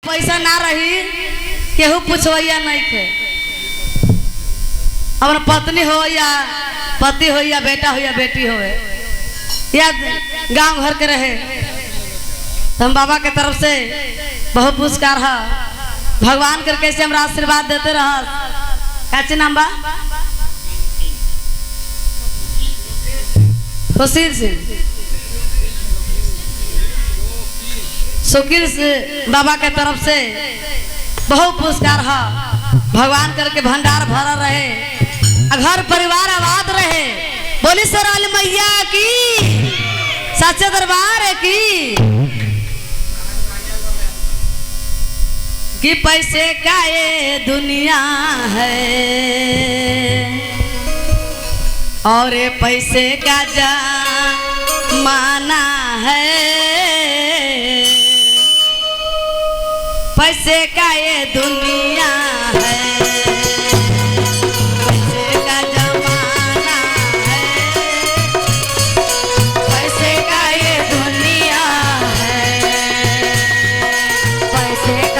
पैसा ना रही केहू पूछवैया नहीं थे। अपना पत्नी हो या पति हो या बेटा हो या बेटी हो या गांव घर के रहे तो हम बाबा के तरफ से बहुत पुरस्कार है। भगवान कर कैसे हमरा आशीर्वाद देते रह। कैसे नाम बा? सुशील सिंह। सुकील से बाबा के तरफ से बहुत पुरस्कार है। भगवान करके भंडार भरा रहे, घर परिवार आबाद रहे। बोली सराल मैया की, सच्चे दरबार की। कि पैसे का ये दुनिया है और ये पैसे का जमाना है। पैसे का ये दुनिया है, पैसे का जमाना है। पैसे का ये दुनिया है, पैसे का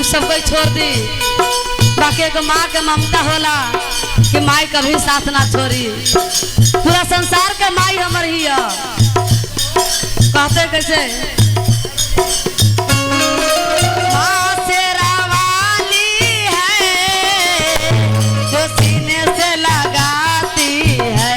सब कोई छोड़ दी, बाकी एक माँ के ममता होला कि माई कभी साथ ना छोड़ी। पूरा संसार के माई हमर ही है। कहते कैसे से लगाती है।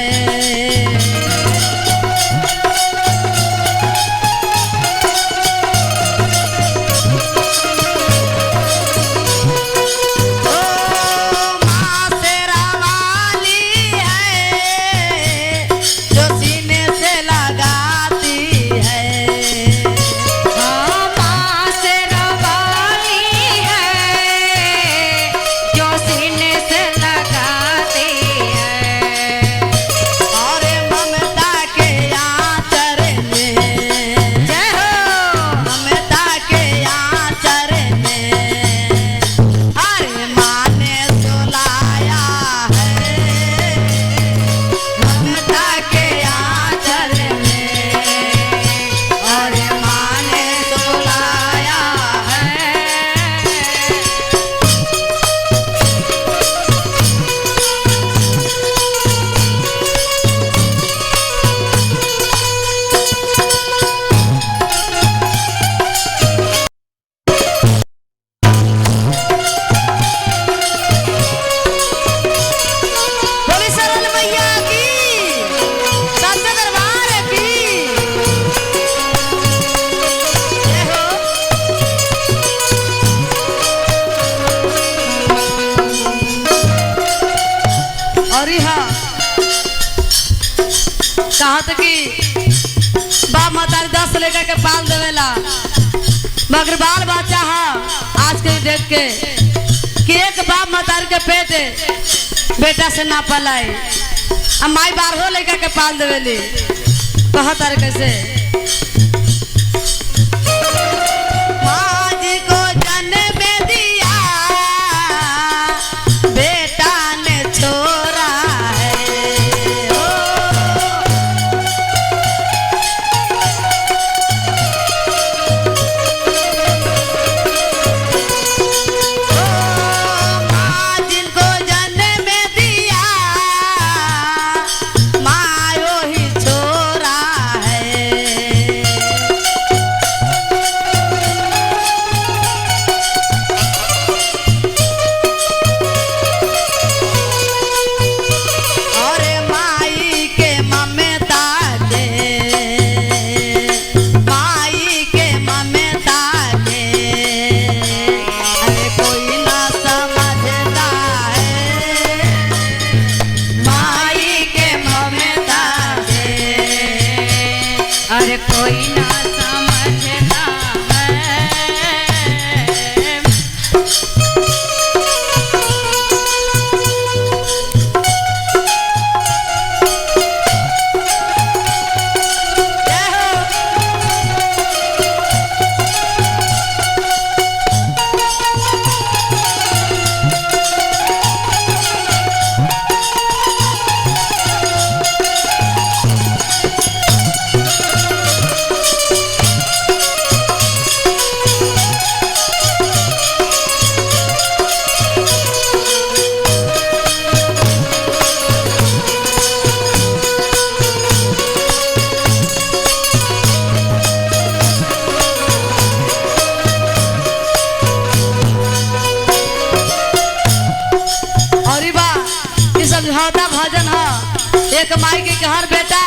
से लेकर के पाल देवेला, मगर बाल बच्चा है आज के डेट के कि एक बाप मतार के पेट बेटा से ना पलाए, अब माई 12 लेकर के पाल देवेली। कहा तारे कैसे कोई ना समझता भजन है। एक माई के हर बेटा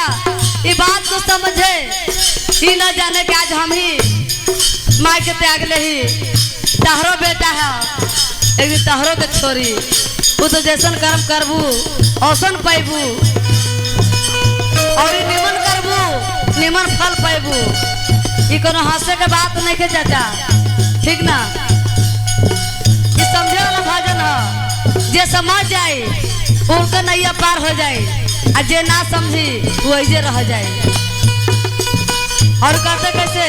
ये बात को समझे, ये न जाने कि आज हम ही माई के त्याग ले ही तहरो बेटा है, एक दिन तहरो के छोरी वो तो जैसन कर्म करबू औसन पैबू और निमन करबू निमन फल पैबू। ये कोनो हंसे के बात नहीं के चाचा, ठीक ना? ये समझे वाला भजन है, जे समझ जाए उनका नैया पार हो जाए, और जे ना समझी वो ऐसे रह जाए। और कहते कैसे